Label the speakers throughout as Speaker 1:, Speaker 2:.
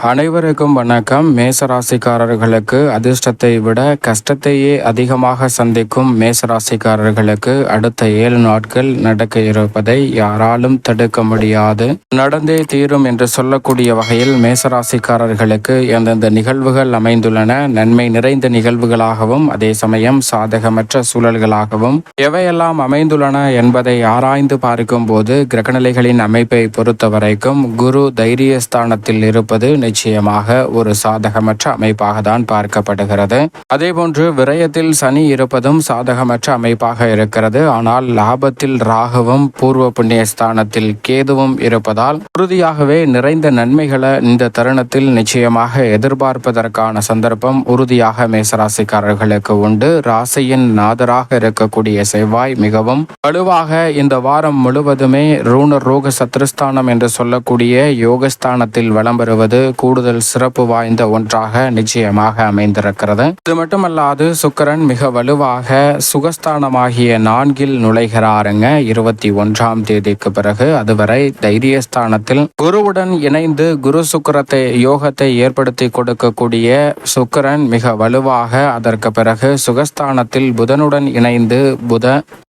Speaker 1: அனைவருக்கும் வணக்கம். மேசராசிக்காரர்களுக்கு அதிர்ஷ்டத்தை விட கஷ்டத்தையே அதிகமாக சந்திக்கும் மேசராசிக்காரர்களுக்கு அடுத்த 7 நாட்கள் நடக்க இருப்பதை யாராலும் தடுக்க முடியாது, நடந்தே தீரும் என்று சொல்லக்கூடிய வகையில் மேசராசிக்காரர்களுக்கு எந்தெந்த நிகழ்வுகள் அமைந்துள்ளன, நன்மை நிறைந்த நிகழ்வுகளாகவும் அதே சமயம் சாதகமற்ற சூழல்களாகவும் எவையெல்லாம் அமைந்துள்ளன என்பதை ஆராய்ந்து பார்க்கும் போது கிரகநிலைகளின் அமைப்பை பொறுத்தவரைக்கும் குரு தைரியஸ்தானத்தில் இருப்பது நிச்சயமாக ஒரு சாதகமற்ற அமைப்பாக தான் பார்க்கப்படுகிறது. அதேபோன்று விரயத்தில் சனி இருப்பதும் சாதகமற்ற அமைப்பாக இருக்கிறது. ஆனால் லாபத்தில் ராகுவும் பூர்வ புண்ணிய ஸ்தானத்தில் கேதுவும் இருப்பதால் உறுதியாகவே நிறைந்த நன்மைகளை இந்த தருணத்தில் நிச்சயமாக எதிர்பார்ப்பதற்கான சந்தர்ப்பம் உறுதியாக மேசராசிக்காரர்களுக்கு உண்டு. ராசியின் நாதராக இருக்கக்கூடிய செவ்வாய் மிகவும் வலுவாக இந்த வாரம் முழுவதுமே ரூணர் ரோக சத்ருஸ்தானம் என்று சொல்லக்கூடிய யோகஸ்தானத்தில் வலம் பெறுவது கூடுதல் சிறப்பு வாய்ந்த ஒன்றாக நிச்சயமாக அமைந்திருக்கிறது. இது மட்டுமல்லாது சுக்கிரன் மிக வலுவாக சுகஸ்தானமாகிய 4 நுழைகிறாருங்க. 21ஆம் தேதிக்கு பிறகு அதுவரை தைரியஸ்தானத்தில் குருவுடன் இணைந்து குரு சுக்கிரத்தை யோகத்தை ஏற்படுத்தி கொடுக்கக்கூடிய சுக்கிரன் மிக வலுவாக அதற்கு பிறகு சுகஸ்தானத்தில் புதனுடன் இணைந்து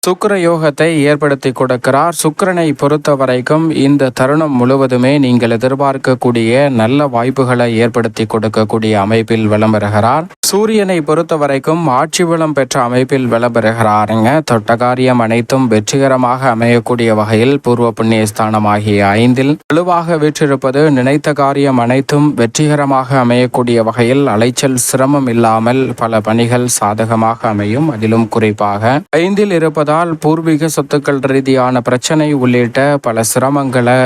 Speaker 1: சுக்கிர யோகத்தை ஏற்படுத்தி கொடுக்கிறார். சுக்கிரனை பொறுத்த வரைக்கும் இந்த தருணம் முழுவதுமே நீங்கள் எதிர்பார்க்கக்கூடிய நல்ல வாய்ப்புகளை ஏற்படுத்தி கொடுக்கக்கூடிய அமைப்பில் விளம்பெறுகிறார். சூரியனை பொறுத்த வரைக்கும் ஆட்சி பலம் பெற்ற அமைப்பில் விளம்பெறுகிறாருங்க. தொட்ட காரியம் அனைத்தும் வெற்றிகரமாக அமையக்கூடிய வகையில் பூர்வ புண்ணிய ஸ்தானம் ஆகிய 5 வலுவாக வீற்றிருப்பது நினைத்த காரியம் அனைத்தும் வெற்றிகரமாக அமையக்கூடிய வகையில் அலைச்சல் சிரமம் இல்லாமல் பல பணிகள் சாதகமாக அமையும். அதிலும் குறிப்பாக 5 இருப்பதால் பூர்வீக சொத்துக்கள் ரீதியான பிரச்சனை உள்ளிட்ட பல சிரமங்களை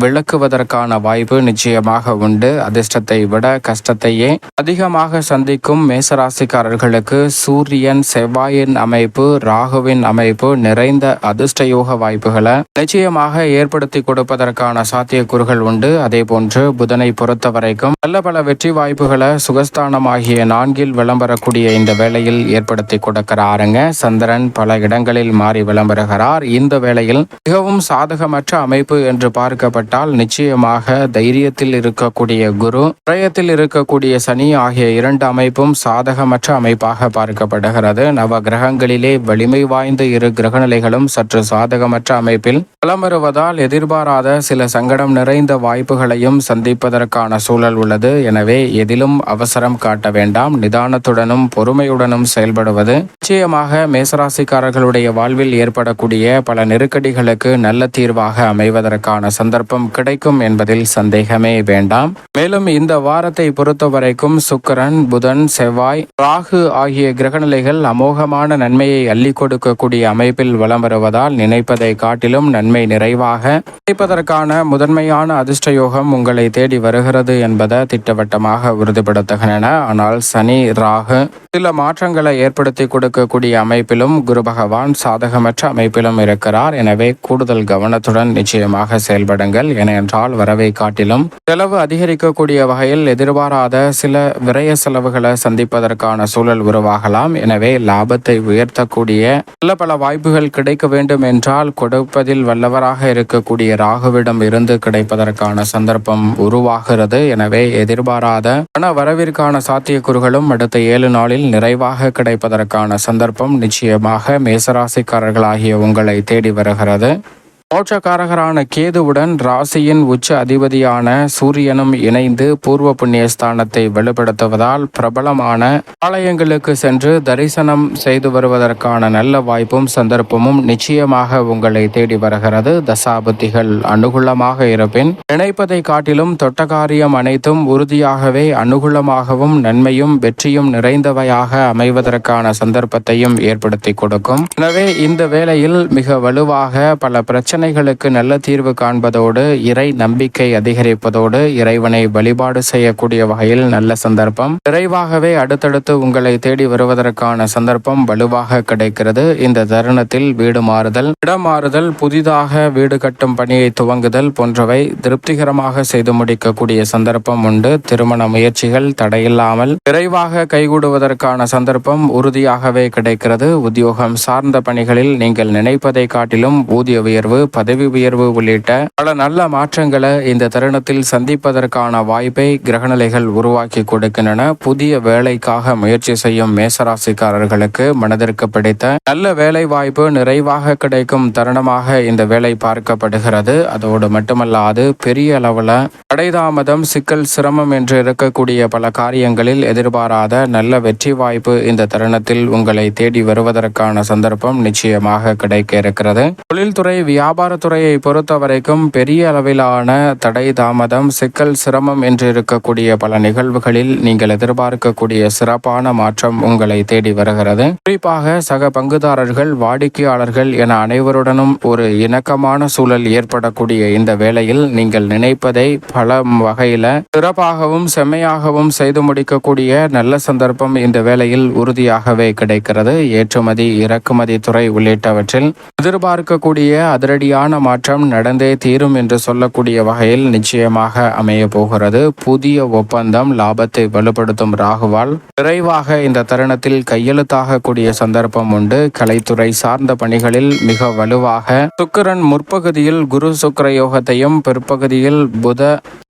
Speaker 1: விளக்குவதற்கான வாய்ப்பு நிச்சயமாக உண்டு. அதிர்ஷ்டத்தை விட கஷ்டத்தையே அதிகமாக சந்திக்கும் மேசராசிக்காரர்களுக்கு சூரியன் செவ்வாயின் அமைப்பு ராகுவின் அமைப்பு நிறைந்த அதிர்ஷ்டயோக வாய்ப்புகளை நிச்சயமாக ஏற்படுத்தி கொடுப்பதற்கான சாத்தியக்கூறுகள் உண்டு. அதே போன்று புதனை பொறுத்த வரைக்கும் நல்ல பல வெற்றி வாய்ப்புகளை சுகஸ்தானம் ஆகிய 4 விளம்பரக்கூடிய இந்த வேளையில் ஏற்படுத்தி கொடுக்கிறாருங்க. சந்திரன் பல இடங்களில் மாறி விளம்பருகிறார். இந்த வேளையில் மிகவும் சாதகமற்ற அமைப்பு என்று பார்க்கப்பட்ட நிச்சயமாக தைரியத்தில் இருக்கக்கூடிய குரு, பிரயத்தில் இருக்கக்கூடிய சனி ஆகிய 2 அமைப்பும் சாதகமற்ற அமைப்பாக பார்க்கப்படுகிறது. நவ கிரகங்களிலே வலிமை வாய்ந்த 2 கிரகநிலைகளும் சற்று சாதகமற்ற அமைப்பில் பலம் வருவதால் எதிர்பாராத சில சங்கடம் நிறைந்த வாய்ப்புகளையும் சந்திப்பதற்கான சூழல் உள்ளது. எனவே எதிலும் அவசரம் காட்ட வேண்டாம். நிதானத்துடனும் பொறுமையுடனும் செயல்படுவது நிச்சயமாக மேசராசிக்காரர்களுடைய வாழ்வில் ஏற்படக்கூடிய பல நெருக்கடிகளுக்கு நல்ல தீர்வாக அமைவதற்கான சந்தர்ப்பம் கிடைக்கும் என்பதில் சந்தேகமே வேண்டாம். மேலும் இந்த வாரத்தை பொறுத்த வரைக்கும் சுக்கிரன், புதன், செவ்வாய், ராகு ஆகிய கிரகநிலைகள் அமோகமான நன்மையை அள்ளி கொடுக்கக்கூடிய அமைப்பில் வலம் வருவதால் நினைப்பதை காட்டிலும் நன்மை நிறைவாக கிடைப்பதற்கான முதன்மையான அதிர்ஷ்ட யோகம் உங்களை தேடி வருகிறது என்பதை திட்டவட்டமாக உறுதிப்படுத்துகின்றன. ஆனால் சனி, ராகு சில மாற்றங்களை ஏற்படுத்தி கொடுக்கக்கூடிய அமைப்பிலும் குரு பகவான் சாதகமற்ற அமைப்பிலும் இருக்கிறார். எனவே கூடுதல் கவனத்துடன் நிச்சயமாக செயல்படுங்கள். ஏனென்றால் வரவை காட்டிலும் செலவு அதிகரிக்கக்கூடிய வகையில் எதிர்பாராத சில விரய செலவுகளை சந்திப்பதற்கான சூழல் உருவாகலாம். எனவே லாபத்தை உயர்த்தக்கூடிய நல்ல பல வாய்ப்புகள் கிடைக்க வேண்டும் என்றால் கொடுப்பதில் வல்லவராக இருக்கக்கூடிய ராகுவிடம் இருந்து கிடைப்பதற்கான சந்தர்ப்பம் உருவாகிறது. எனவே எதிர்பாராத பண வரவிற்கான சாத்தியக்கூறுகளும் அடுத்த 7 நாளில் நிறைவாக கிடைப்பதற்கான சந்தர்ப்பம் நிச்சயமாக மேசராசிக்காரர்களாகிய உங்களை தேடி வருகிறது. மோட்சக்காரகரான கேதுவுடன் ராசியின் உச்ச அதிபதியான சூரியனும் இணைந்து பூர்வ புண்ணிய ஸ்தானத்தை வெளிப்படுத்துவதால் பிரபலமான ஆலயங்களுக்கு சென்று தரிசனம் செய்து வருவதற்கான நல்ல வாய்ப்பும் சந்தர்ப்பமும் நிச்சயமாக உங்களை தேடி வருகிறது. தசாபுத்திகள் அனுகூலமாக இருப்பின் நினைப்பதை காட்டிலும் தொட்ட காரியம் அனைத்தும் உறுதியாகவே அனுகூலமாகவும் நன்மையும் வெற்றியும் நிறைந்தவையாக அமைவதற்கான சந்தர்ப்பத்தையும் ஏற்படுத்தி கொடுக்கும். எனவே இந்த வேளையில் மிக வலுவாக பல பிரச்சனைகளுக்கு நல்ல தீர்வு காண்பதோடு இறை நம்பிக்கை அதிகரிப்பதோடு இறைவனை வழிபாடு செய்யக்கூடிய வகையில் நல்ல சந்தர்ப்பம் விரைவாகவே அடுத்தடுத்து உங்களை தேடி வருவதற்கான சந்தர்ப்பம் வலுவாக கிடைக்கிறது. இந்த தருணத்தில் வீடு மாறுதல், இடம் மாறுதல், புதிதாக வீடு கட்டும் பணியை துவங்குதல் போன்றவை திருப்திகரமாக செய்து முடிக்கக்கூடிய சந்தர்ப்பம் உண்டு. திருமண முயற்சிகள் தடையில்லாமல் விரைவாக கைகூடுவதற்கான சந்தர்ப்பம் உறுதியாகவே கிடைக்கிறது. உத்தியோகம் சார்ந்த பணிகளில் நீங்கள் நினைப்பதை காட்டிலும் ஊதிய உயர்வு, பதவி உயர்வு உள்ளிட்ட பல நல்ல மாற்றங்களை இந்த தருணத்தில் சந்திப்பதற்கான வாய்ப்பை கிரகநிலைகள் உருவாக்கி கொடுக்கின்றன. புதிய வேலைக்காக முயற்சி செய்யும் மேசராசிக்காரர்களுக்கு மனதிற்கு பிடித்த நல்ல வேலை வாய்ப்பு நிறைவாக கிடைக்கும் தருணமாக இந்த வேலை பார்க்கப்படுகிறது. அதோடு மட்டுமல்லாது பெரிய அளவில் தடைதாமதம், சிக்கல், சிரமம் என்று இருக்கக்கூடிய பல காரியங்களில் எதிர்பாராத நல்ல வெற்றி வாய்ப்பு இந்த தருணத்தில் உங்களை தேடி வருவதற்கான சந்தர்ப்பம் நிச்சயமாக கிடைக்க இருக்கிறது. தொழில்துறை, வியாபாரத்துறையை பொறுத்த வரைக்கும் பெரிய அளவிலான தடை தாமதம், சிக்கல், சிரமம் என்று இருக்கக்கூடிய பல நிகழ்வுகளில் நீங்கள் எதிர்பார்க்கக்கூடிய சிறப்பான மாற்றம் உங்களை தேடி வருகிறது. குறிப்பாக சக பங்குதாரர்கள், வாடிக்கையாளர்கள் என அனைவருடனும் ஒரு இணக்கமான சூழல் ஏற்படக்கூடிய இந்த வேளையில் நீங்கள் நினைப்பதை பல வகையில சிறப்பாகவும் செம்மையாகவும் செய்து முடிக்கக்கூடிய நல்ல சந்தர்ப்பம் இந்த வேளையில் உறுதியாகவே கிடைக்கிறது. ஏற்றுமதி, இறக்குமதி துறை உள்ளிட்டவற்றில் எதிர்பார்க்கக்கூடிய அதிரடியான மாற்றம் நடந்தே தீரும் என்று சொல்லக்கூடிய வகையில் நிச்சயமாக அமைய போகிறது. புதிய ஒப்பந்தம் லாபத்தை வலுப்படுத்தும் ராகுவால் விரைவாக இந்த தருணத்தில் கையெழுத்தாகக்கூடிய சந்தர்ப்பம் உண்டு. கலைத்துறை சார்ந்த பணிகளில் மிக வலுவாக சுக்கிரன் முற்பகுதியில் குரு சுக்கிர யோகத்தையும் பிற்பகுதியில் புத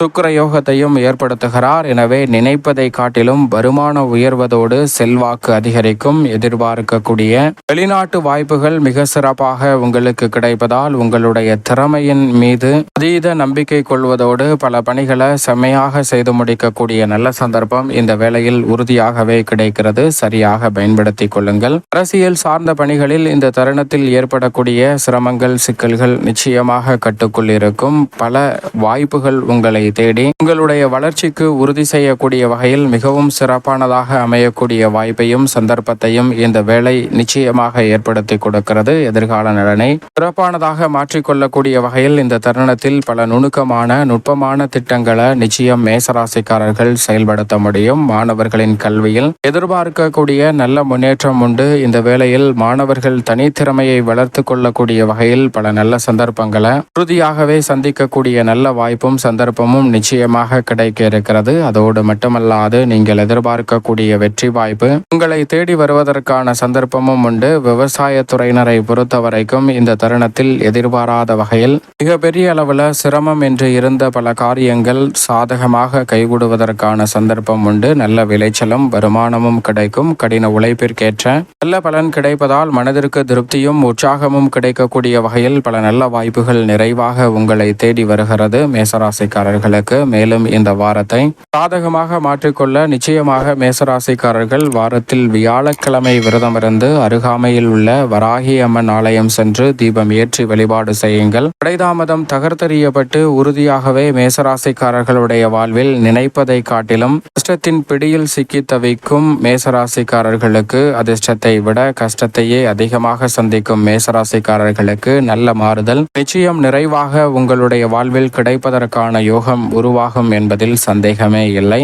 Speaker 1: சுக்கிர யோகத்தையும் ஏற்படுத்துகிறார். எனவே நினைப்பதை காட்டிலும் வருமான உயர்வதோடு செல்வாக்கு அதிகரிக்கும். எதிர்பார்க்கக்கூடிய வெளிநாட்டு வாய்ப்புகள் மிக சிறப்பாக உங்களுக்கு கிடைப்பதால் உங்களுடைய திறமையின் மீது அதீத நம்பிக்கை கொள்வதோடு பல பணிகளை செம்மையாக செய்து முடிக்கக்கூடிய நல்ல சந்தர்ப்பம் இந்த வேளையில் உறுதியாகவே கிடைக்கிறது. சரியாக பயன்படுத்திக் கொள்ளுங்கள். அரசியல் சார்ந்த பணிகளில் இந்த தருணத்தில் ஏற்படக்கூடிய சிரமங்கள், சிக்கல்கள் நிச்சயமாக கட்டுக்குள் இருக்கும். பல வாய்ப்புகள் உங்களை தேடி உங்களுடைய வளர்ச்சிக்கு உறுதி செய்யக்கூடிய வகையில் மிகவும் சிறப்பானதாக அமையக்கூடிய வாய்ப்பையும் சந்தர்ப்பத்தையும் இந்த வேலை நிச்சயமாக ஏற்படுத்தி கொடுக்கிறது. எதிர்கால நலனை சிறப்பானதாக மாற்றிக்கொள்ளக்கூடிய வகையில் இந்த தருணத்தில் பல நுணுக்கமான நுட்பமான திட்டங்களை நிச்சயம் மேசராசிக்காரர்கள் செயல்படுத்த முடியும். மாணவர்களின் கல்வியில் எதிர்பார்க்கக்கூடிய நல்ல முன்னேற்றம் உண்டு. இந்த வேளையில் மாணவர்கள் தனித்திறமையை வளர்த்து கொள்ளக்கூடிய வகையில் பல நல்ல சந்தர்ப்பங்களை உறுதியாகவே சந்திக்கக்கூடிய நல்ல வாய்ப்பும் சந்தர்ப்பமும் நிச்சயமாக கிடைக்க இருக்கிறது. அதோடு மட்டுமல்லாது நீங்கள் எதிர்பார்க்கக்கூடிய வெற்றி வாய்ப்பு உங்களை தேடி வருவதற்கான சந்தர்ப்பமும் உண்டு. விவசாயத்துறையினரை பொறுத்த வரைக்கும் இந்த தருணத்தில் எதிர்பாராத வகையில் மிகப்பெரிய அளவில் சிரமம் என்று இருந்த பல காரியங்கள் சாதகமாக கைகூடுவதற்கான சந்தர்ப்பம் உண்டு. நல்ல விளைச்சலும் வருமானமும் கிடைக்கும். கடின உழைப்பிற்கேற்ற நல்ல பலன் கிடைப்பதால் மனதிற்கு திருப்தியும் உற்சாகமும் கிடைக்கக்கூடிய வகையில் பல நல்ல வாய்ப்புகள் நிறைவாக உங்களை தேடி வருகிறது மேசராசிக்காரர்களுக்கு. மேலும் இந்த வாரத்தை சாதகமாக மாற்றிக்கொள்ள நிச்சயமாக மேசராசிக்காரர்கள் வாரத்தில் வியாழக்கிழமை விரதமிருந்து அருகாமையில் உள்ள வராகி அம்மன் ஆலயம் சென்று தீபம் ஏற்றி வழிபாடு செய்யுங்கள். தடைதாமதம் தகர்த்தெறியப்பட்டு உறுதியாகவே மேசராசிக்காரர்களுடைய வாழ்வில் நினைப்பதை காட்டிலும் கஷ்டத்தின் பிடியில் சிக்கி தவிக்கும் மேசராசிக்காரர்களுக்கு அதிர்ஷ்டத்தை விட கஷ்டத்தையே அதிகமாக சந்திக்கும் மேசராசிக்காரர்களுக்கு நல்ல மாறுதல் நிச்சயம் நிறைவாக உங்களுடைய வாழ்வில் கிடைப்பதற்கான யோகம் உருவாகும் என்பதில் சந்தேகமே இல்லை.